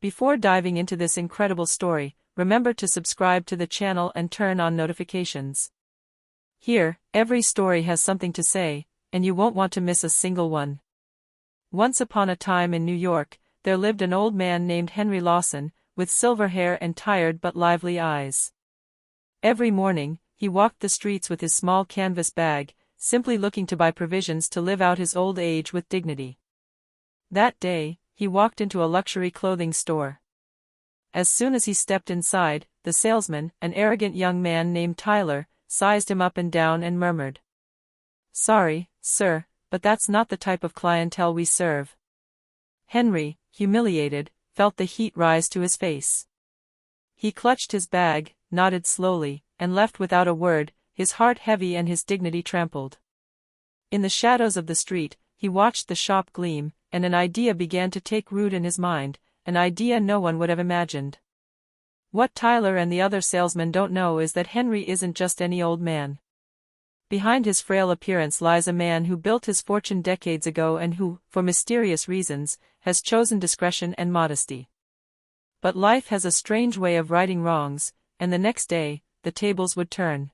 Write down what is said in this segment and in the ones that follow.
Before diving into this incredible story, remember to subscribe to the channel and turn on notifications. Here, every story has something to say, and you won't want to miss a single one. Once upon a time in New York, there lived an old man named Henry Lawson, with silver hair and tired but lively eyes. Every morning, he walked the streets with his small canvas bag, simply looking to buy provisions to live out his old age with dignity. That day, he walked into a luxury clothing store. As soon as he stepped inside, the salesman, an arrogant young man named Tyler, sized him up and down and murmured, "Sorry, sir, but that's not the type of clientele we serve." Henry, humiliated, felt the heat rise to his face. He clutched his bag, nodded slowly, and left without a word, his heart heavy and his dignity trampled. In the shadows of the street, he watched the shop gleam, and an idea began to take root in his mind, an idea no one would have imagined. What Tyler and the other salesmen don't know is that Henry isn't just any old man. Behind his frail appearance lies a man who built his fortune decades ago and who, for mysterious reasons, has chosen discretion and modesty. But life has a strange way of righting wrongs, and the next day, the tables would turn.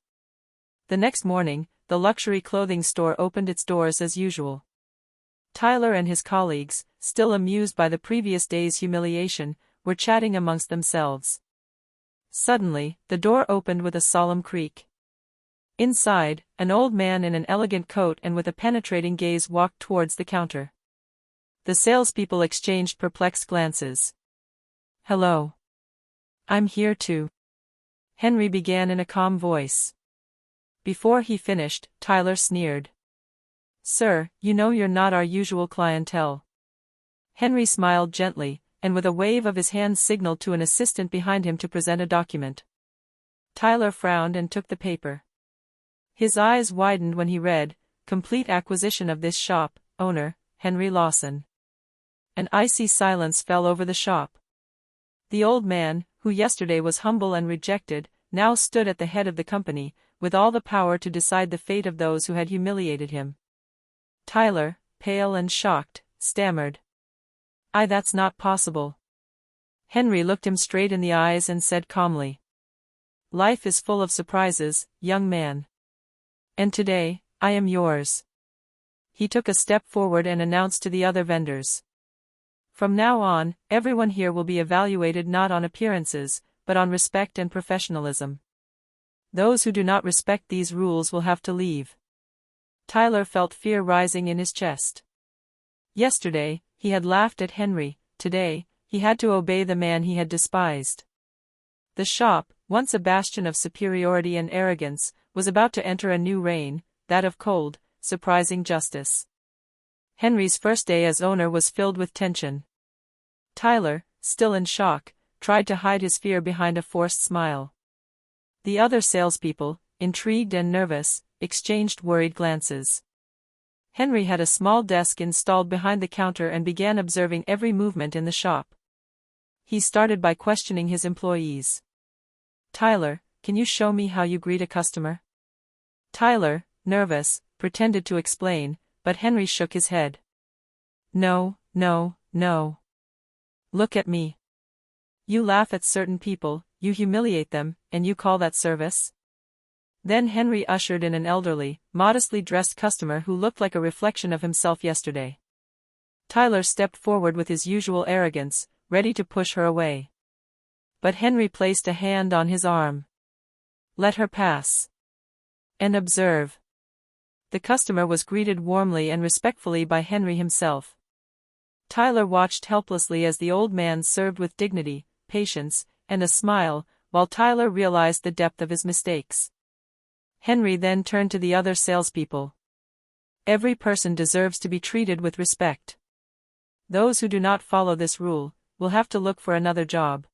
The next morning, the luxury clothing store opened its doors as usual. Tyler and his colleagues, still amused by the previous day's humiliation, were chatting amongst themselves. Suddenly, the door opened with a solemn creak. Inside, an old man in an elegant coat and with a penetrating gaze walked towards the counter. The salespeople exchanged perplexed glances. "Hello. I'm here too," Henry began in a calm voice. Before he finished, Tyler sneered. "Sir, you know you're not our usual clientele." Henry smiled gently, and with a wave of his hand signaled to an assistant behind him to present a document. Tyler frowned and took the paper. His eyes widened when he read, "Complete acquisition of this shop, owner, Henry Lawson." An icy silence fell over the shop. The old man, who yesterday was humble and rejected, now stood at the head of the company, with all the power to decide the fate of those who had humiliated him. Tyler, pale and shocked, stammered, That's not possible." Henry looked him straight in the eyes and said calmly, "Life is full of surprises, young man. And today, I am yours." He took a step forward and announced to the other vendors, "From now on, everyone here will be evaluated not on appearances, but on respect and professionalism. Those who do not respect these rules will have to leave." Tyler felt fear rising in his chest. Yesterday, he had laughed at Henry; today, he had to obey the man he had despised. The shop, once a bastion of superiority and arrogance, was about to enter a new reign, that of cold, surprising justice. Henry's first day as owner was filled with tension. Tyler, still in shock, tried to hide his fear behind a forced smile. The other salespeople, intrigued and nervous, exchanged worried glances. Henry had a small desk installed behind the counter and began observing every movement in the shop. He started by questioning his employees. "Tyler, can you show me how you greet a customer?" Tyler, nervous, pretended to explain, but Henry shook his head. "No, no, no. Look at me. You laugh at certain people, you humiliate them, and you call that service?" Then Henry ushered in an elderly, modestly dressed customer who looked like a reflection of himself yesterday. Tyler stepped forward with his usual arrogance, ready to push her away. But Henry placed a hand on his arm. "Let her pass. And observe." The customer was greeted warmly and respectfully by Henry himself. Tyler watched helplessly as the old man served with dignity, patience, and a smile, while Tyler realized the depth of his mistakes. Henry then turned to the other salespeople. "Every person deserves to be treated with respect. Those who do not follow this rule will have to look for another job."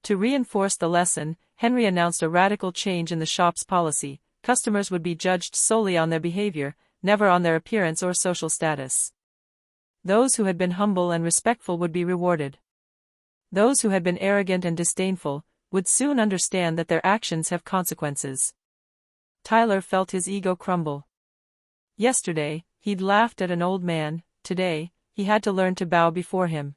To reinforce the lesson, Henry announced a radical change in the shop's policy. Customers would be judged solely on their behavior, never on their appearance or social status. Those who had been humble and respectful would be rewarded. Those who had been arrogant and disdainful would soon understand that their actions have consequences. Tyler felt his ego crumble. Yesterday, he'd laughed at an old man; today, he had to learn to bow before him.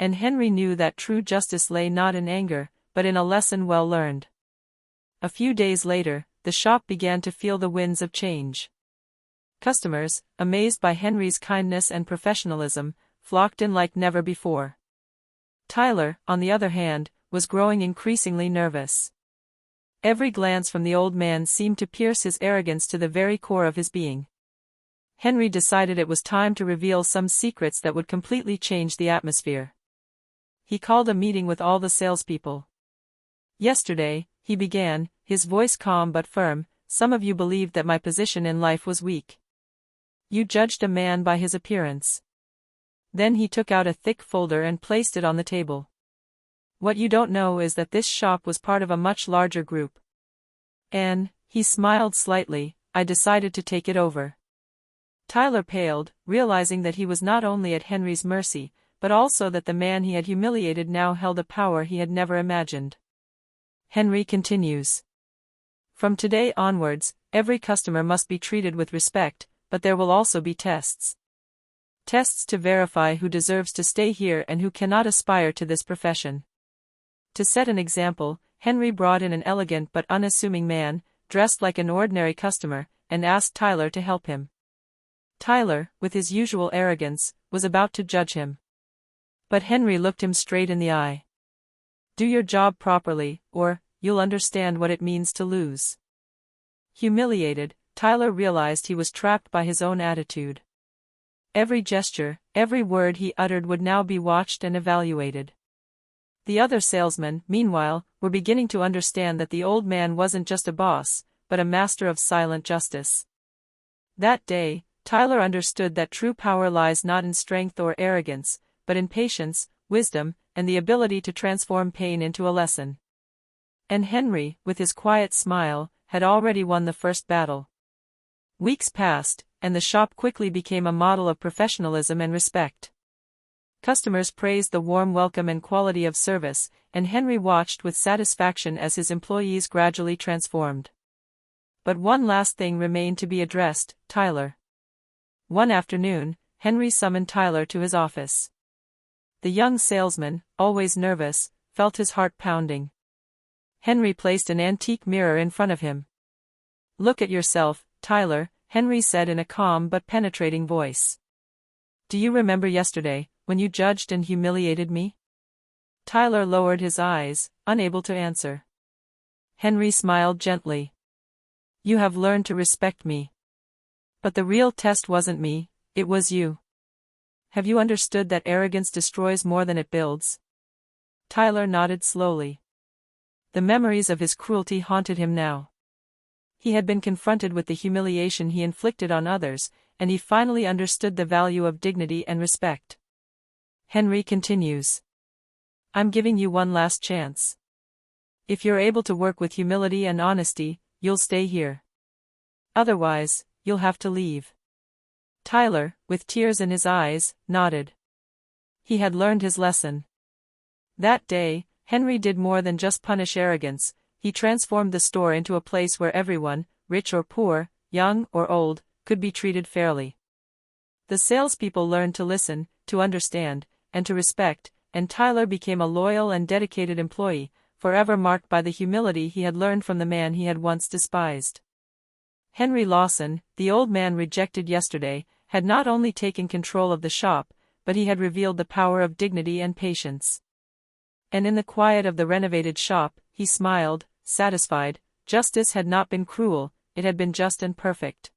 And Henry knew that true justice lay not in anger, but in a lesson well learned. A few days later, the shop began to feel the winds of change. Customers, amazed by Henry's kindness and professionalism, flocked in like never before. Tyler, on the other hand, was growing increasingly nervous. Every glance from the old man seemed to pierce his arrogance to the very core of his being. Henry decided it was time to reveal some secrets that would completely change the atmosphere. He called a meeting with all the salespeople. "Yesterday," he began, his voice calm but firm, "some of you believed that my position in life was weak. You judged a man by his appearance." Then he took out a thick folder and placed it on the table. "What you don't know is that this shop was part of a much larger group. And," he smiled slightly, "I decided to take it over." Tyler paled, realizing that he was not only at Henry's mercy, but also that the man he had humiliated now held a power he had never imagined. Henry continues. "From today onwards, every customer must be treated with respect, but there will also be tests. Tests to verify who deserves to stay here and who cannot aspire to this profession." To set an example, Henry brought in an elegant but unassuming man, dressed like an ordinary customer, and asked Tyler to help him. Tyler, with his usual arrogance, was about to judge him. But Henry looked him straight in the eye. "Do your job properly, or you'll understand what it means to lose." Humiliated, Tyler realized he was trapped by his own attitude. Every gesture, every word he uttered would now be watched and evaluated. The other salesmen, meanwhile, were beginning to understand that the old man wasn't just a boss, but a master of silent justice. That day, Tyler understood that true power lies not in strength or arrogance, but in patience, wisdom, and the ability to transform pain into a lesson. And Henry, with his quiet smile, had already won the first battle. Weeks passed, and the shop quickly became a model of professionalism and respect. Customers praised the warm welcome and quality of service, and Henry watched with satisfaction as his employees gradually transformed. But one last thing remained to be addressed: Tyler. One afternoon, Henry summoned Tyler to his office. The young salesman, always nervous, felt his heart pounding. Henry placed an antique mirror in front of him. "Look at yourself, Tyler," Henry said in a calm but penetrating voice. "Do you remember yesterday, when you judged and humiliated me?" Tyler lowered his eyes, unable to answer. Henry smiled gently. "You have learned to respect me. But the real test wasn't me, it was you. Have you understood that arrogance destroys more than it builds?" Tyler nodded slowly. The memories of his cruelty haunted him now. He had been confronted with the humiliation he inflicted on others, and he finally understood the value of dignity and respect. Henry continues. "I'm giving you one last chance. If you're able to work with humility and honesty, you'll stay here. Otherwise, you'll have to leave." Tyler, with tears in his eyes, nodded. He had learned his lesson. That day, Henry did more than just punish arrogance. He transformed the store into a place where everyone, rich or poor, young or old, could be treated fairly. The salespeople learned to listen, to understand, and to respect, and Tyler became a loyal and dedicated employee, forever marked by the humility he had learned from the man he had once despised. Henry Lawson, the old man rejected yesterday, had not only taken control of the shop, but he had revealed the power of dignity and patience. And in the quiet of the renovated shop, he smiled, satisfied. Justice had not been cruel, it had been just and perfect.